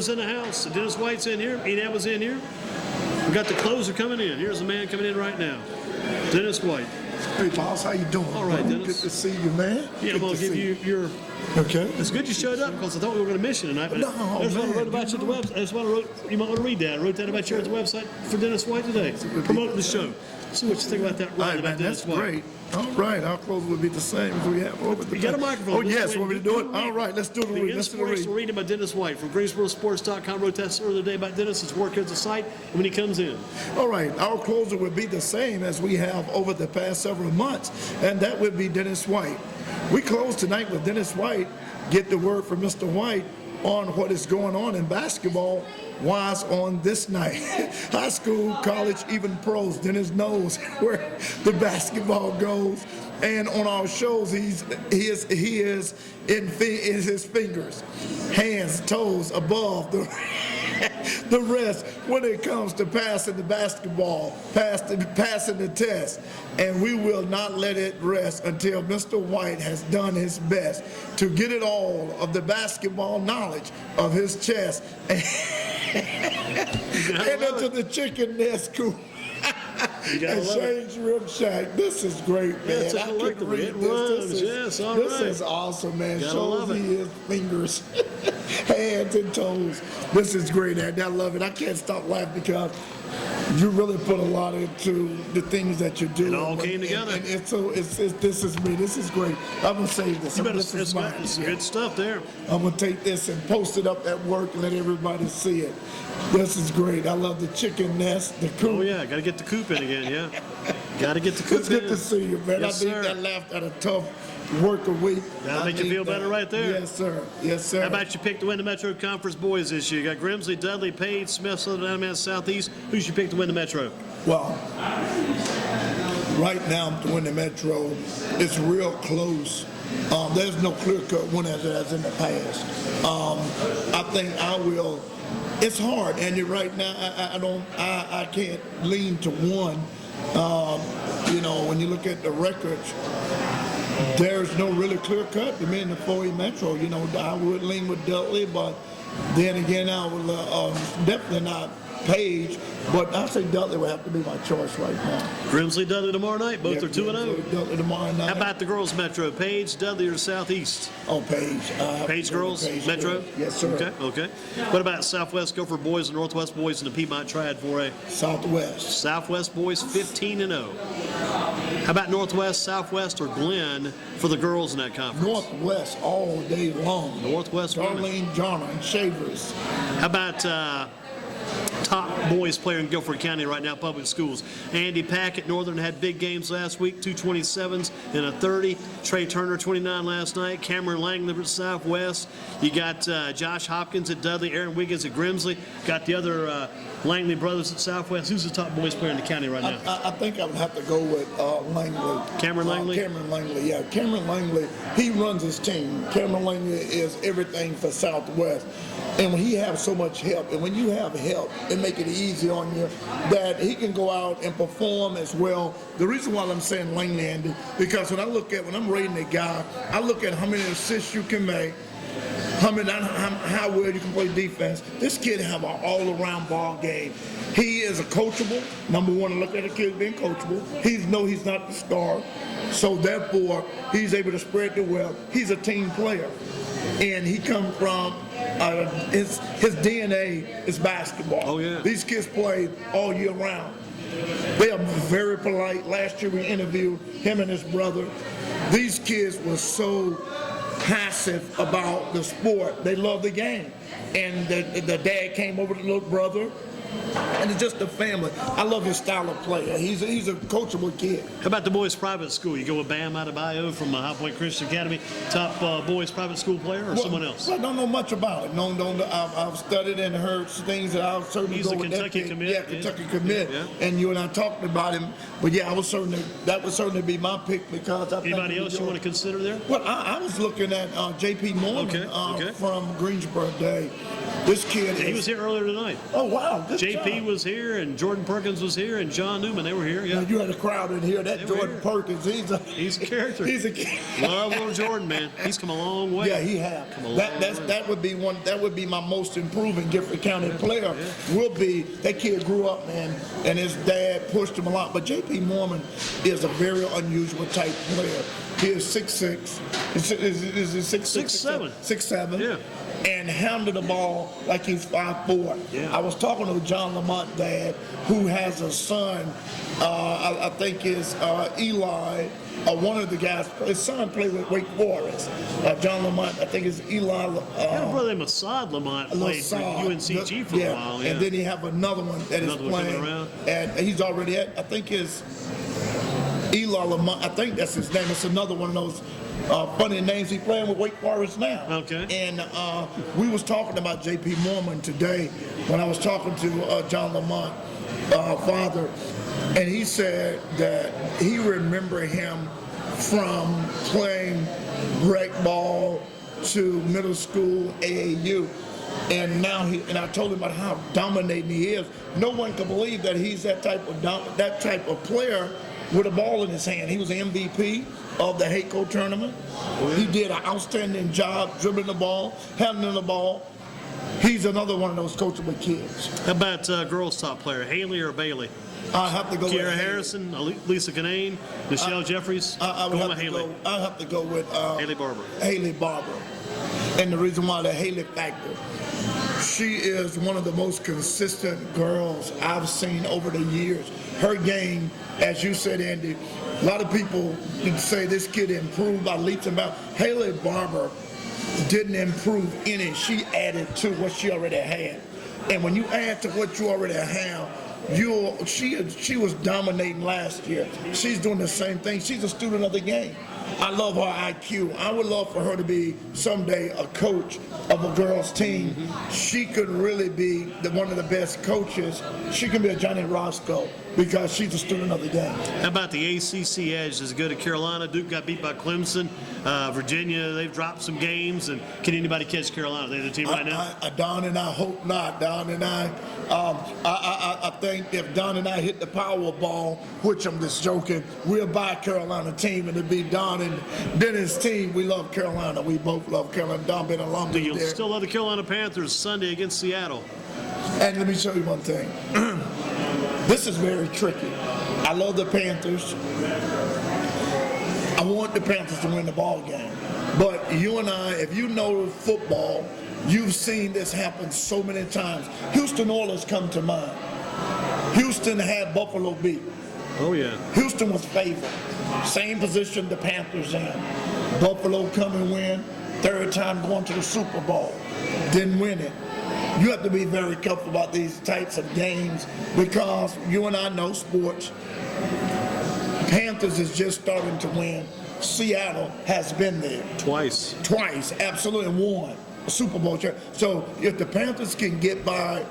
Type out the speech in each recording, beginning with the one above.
in the house. Dennis White's in here. Enab was in here. We got the closer coming in. Here's the man coming in right now. Dennis White. Hey, boss, how you doing? All right, Dennis. Good to see you, man. Yeah, I'm going to give you your... Okay. It's good you showed up because I thought we were going to miss you tonight. But No, there's what I man, wrote about you at the website. There's what I wrote. You might want to read that. I wrote that about you at the website for Dennis White today. Promoting the show. See what you think about that. All right, man, Dennis that's White. great. All right, our clothes will be the same as we have over the You got a microphone. Oh, yes, want me to do it? All right, let's do the read. The inspirational reading by Dennis White from GreensboroSports.com. Wrote that earlier today about Dennis's work as a site and when he comes in. All right, our closing will be the same as we have over the past several months, and that would be Dennis White. We close tonight with Dennis White. Get the word from Mr. White on what is going on in basketball wise on this night. High school, college, even pros. Dennis knows where the basketball goes. And on our shows, he is in his fingers, hands, toes above the rest when it comes to passing the basketball, passing the test. And we will not let it rest until Mr. White has done his best to get it all of the basketball knowledge of his chest and into the chicken nest coop. And Shane's Rib Shack. This is great, man. Yeah, I can read this. This is awesome, man. Shows his fingers, hands, and toes. This is great, man. I love it. I can't stop laughing because you really put a lot into the things that you do. It all came together. And this is me. This is great. I'm going to save this. It's good stuff there. I'm going to take this and post it up at work and let everybody see it. This is great. I love the chicken nest, the coop. Oh, yeah. Got to get the coop in again, yeah. Got to get the coop It's in. good to see you, man. Yes, I think that laughed at a tough work a week. That'll make you feel better right there. Yes, sir. Yes, sir. How about you pick to win the Metro Conference boys this year? You got Grimsley, Dudley, Page, Smith, Southern Alabama Southeast. Who's you pick to win the Metro? Well, right now to win the Metro, it's real close. There's no clear-cut winner as in the past. I think I will. It's hard, Andy. Right now, I can't lean to one. When you look at the records, there's no really clear cut to me in the 4A Metro. I would lean with Dudley, but then again, I would definitely not Page. But I say Dudley would have to be my choice right now. Grimsley, Dudley tomorrow night. Both are 2-0. Dudley tomorrow night. How about the girls' Metro? Page, Dudley, or Southeast? Oh, Page. Page girls, Metro? Girls. Yes, sir. Okay. What about Southwest Gopher boys and Northwest boys in the Piedmont Triad 4A? Southwest. Southwest boys 15-0. How about Northwest, Southwest, or Glenn for the girls in that conference? Northwest all day long. Northwest women. Darlene Johnner and Shavers. How about top boys player in Guilford County right now, public schools? Andy Packett, Northern, had big games last week, 2 27s and a 30. Trey Turner, 29 last night. Cameron Langley at Southwest. You got Josh Hopkins at Dudley, Aaron Wiggins at Grimsley. Got the other Langley brothers at Southwest. Who's the top boys player in the county right now? I think I would have to go with Langley. Cameron Langley? Cameron Langley, yeah. Cameron Langley, he runs his team. Cameron Langley is everything for Southwest. And when he has so much help, and when you have help, it makes it easy on you that he can go out and perform as well. The reason why I'm saying Langley, Andy, because when I'm rating a guy, I look at how many assists you can make, how well you can play defense. This kid have an all-around ball game. He is a coachable. Number one, I look at a kid being coachable. He's not the star, so therefore he's able to spread the wealth. He's a team player, and he comes from his DNA is basketball. Oh yeah. These kids play all year round. They are very polite. Last year we interviewed him and his brother. These kids were so passive about the sport. They love the game. And the dad came over to the little brother. And it's just a family. I love his style of play. He's a coachable kid. How about the boys' private school? You go with Bam Adebayo from High Point Christian Academy, top boys' private school player, or someone else? I don't know much about it. I've studied and heard things that I'll certainly go with. He's a Kentucky commit. Yeah, Kentucky commit. Yeah. And you and I talked about him. But yeah, that would certainly be my pick because I think. Anybody else you want to consider there? Well, I was looking at J.P. Morgan from Greensboro Day. This kid He was here earlier tonight. Oh, wow. Good JP job. was here, and Jordan Perkins was here, and John Newman. They were here. Yeah, You had a crowd in here. That They were Jordan here. Perkins, he's a character. he's a Love little Jordan, man. He's come a long way. Yeah, he has. Come a long way. That would be one. That would be my most improving Gifford County player. Will be that kid grew up, man, and his dad pushed him a lot. But J.P. Mormon is a very unusual type player. He is 6'6". Is he 6'7"? 6'7". Yeah. And handled the ball like he's 5'4". Yeah. I was talking to John Lamont's dad, who has a son. I think is Eli. One of the guys, his son played with Wake Forest. John Lamont, I think it's Eli. Had a brother named Assad Lamont played for UNCG for a while. Yeah. And then he have another one that is playing, and he's already at. I think it's Eli Lamont. I think that's his name. It's another one of those funny names. He's playing with Wake Forest now. Okay. And we was talking about J.P. Mormon today when I was talking to John Lamont, father, and he said that he remembered him from playing rec ball to middle school AAU. And now and I told him about how dominating he is. No one can believe that he's that type of player with a ball in his hand. He was the MVP of the Hayco tournament. He did an outstanding job dribbling the ball, handling the ball. He's another one of those coachable kids. How about girls' top player, Haley or Bailey? I have to go Kiera with Harrison, Lisa Canane, Michelle Jeffries. I would have to go. I have to go with Haley Barber. Haley Barber, and the reason why the Haley factor. She is one of the most consistent girls I've seen over the years. Her game, as you said, Andy, a lot of people say this kid improved by leaps and bounds. Haley Barber didn't improve any. She added to what she already had. And when you add to what you already have, she was dominating last year. She's doing the same thing. She's a student of the game. I love her IQ. I would love for her to be someday a coach of a girls' team. She could really be one of the best coaches. She can be a Johnny Roscoe because she's a student of the game. How about the ACC edge? Is it good at Carolina? Duke got beat by Clemson. Virginia, they've dropped some games. And can anybody catch Carolina? They're the team right now? Don and I hope not. Don and I think if Don and I hit the Powerball, which I'm just joking, we'll buy a Carolina team, and it'll be Don and Dennis' team. We love Carolina. We both love Carolina. Don been alumnus Do you there. still love the Carolina Panthers Sunday against Seattle? And let me show you one thing. This is very tricky. I love the Panthers. I want the Panthers to win the ball game. But you and I, if you know football, you've seen this happen so many times. Houston Oilers come to mind. Houston had Buffalo beat. Oh, yeah. Houston was favored. Same position the Panthers in. Buffalo come and win. Third time going to the Super Bowl. Didn't win it. You have to be very careful about these types of games because you and I know sports. Panthers is just starting to win. Seattle has been there. Twice, absolutely, and won a Super Bowl. So if the Panthers can get by,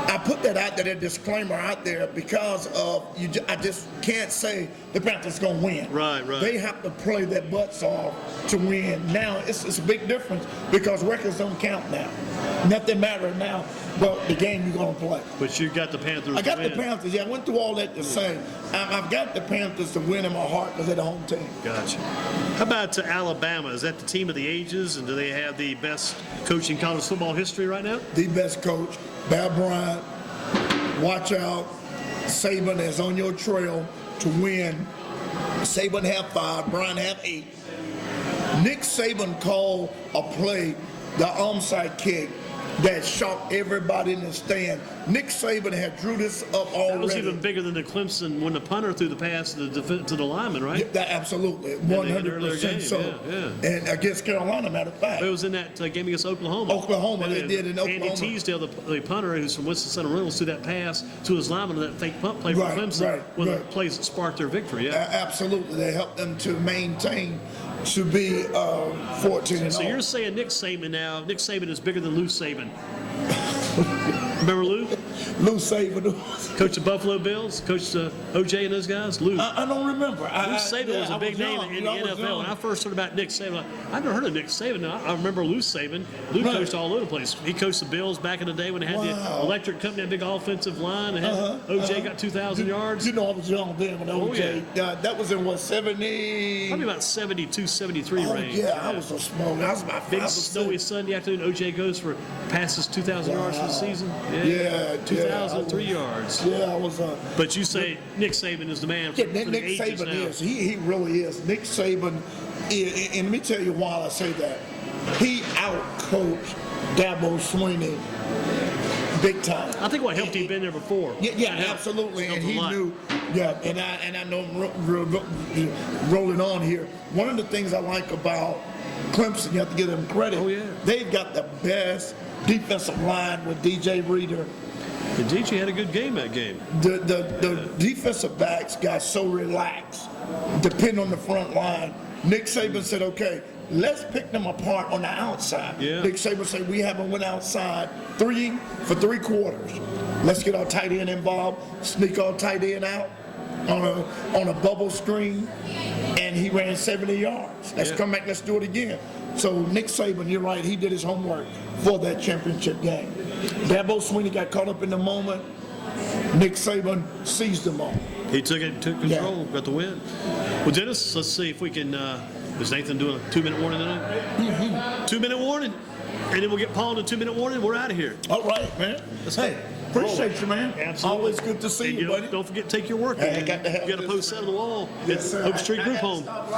I put that out there, that disclaimer out there, because of I just can't say the Panthers going to win. Right. They have to play their butts off to win. Now, it's a big difference because records don't count now. Nothing matters now but the game you're going to play. But you got the Panthers I got to win. the Panthers. Yeah, I went through all that to say I've got the Panthers to win in my heart because they're the home team. Gotcha. How about Alabama? Is that the team of the ages, and do they have the best coach in college football history right now? The best coach, Bob Bryant. Watch out. Saban is on your trail to win. Saban have 5, Bryant have 8. Nick Saban called a play, the onside kick, that shocked everybody in the stand. Nick Saban had drew this up already. That was even bigger than the Clemson when the punter threw the pass to the lineman, right? Yeah, that absolutely, 100% so. Yeah. And against Carolina, matter of fact. It was in that game against Oklahoma. They did in Oklahoma. Andy Teasdale, the punter, who's from Winston-Salem Reynolds, threw that pass to his lineman on that fake punt play for Clemson, one of the plays that sparked their victory. Yeah, absolutely. They helped them to maintain to be 14-0. So you're saying Nick Saban now? Nick Saban is bigger than Lou Saban. Remember Lou? Lou Saban. Coach the Buffalo Bills, coached OJ and those guys. Lou. I don't remember. Lou Saban was a big name in the NFL. When I first heard about Nick Saban, I've never heard of Nick Saban. I remember Lou Saban. Lou coached all over the place. He coached the Bills back in the day when they had the electric company, that big offensive line. And OJ got 2,000 yards. You know, I was young then when OJ. That was in what, 70? Probably about 72, 73 range. Yeah, I was so small. I was about 5 Big or snowy 6. Sunday afternoon. OJ goes for passes 2,000 yards for the season. Yeah, 2,003 yards. Yeah, I was. But you say Nick Saban is the man for, Yeah, Nick for the ages Saban now. is. He really is. Nick Saban, and let me tell you why I say that. He out-coached Dabo Swinney big time. I think what helped him been there before. Yeah, absolutely. Helped And a he lot. knew. Yeah, and I know I'm rolling on here. One of the things I like about Clemson, you have to give them credit. Oh, yeah. They've got the best defensive line with DJ Reader. And DJ had a good game that game. The defensive backs got so relaxed, depending on the front line. Nick Saban said, okay, let's pick them apart on the outside. Yeah. Nick Saban said, we haven't went outside for three quarters. Let's get our tight end involved, sneak our tight end out on a bubble screen, and he ran 70 yards. Let's come back, let's do it again. So Nick Saban, you're right, he did his homework for that championship game. Dabo Swinney got caught up in the moment. Nick Saban seized them all. He took control, got the win. Well, Dennis, let's see if we can. Is Nathan doing a 2-minute warning tonight? 2-minute warning, and then we'll get Paul in a 2-minute warning. We're out of here. All right, man. Hey, appreciate you, man. Absolutely. Always good to see And you, buddy. Don't forget to take your work. Hey, I got to have You got to this. post that on the wall. Yes, It's sir. Hope Street I Group gotta Home. stop right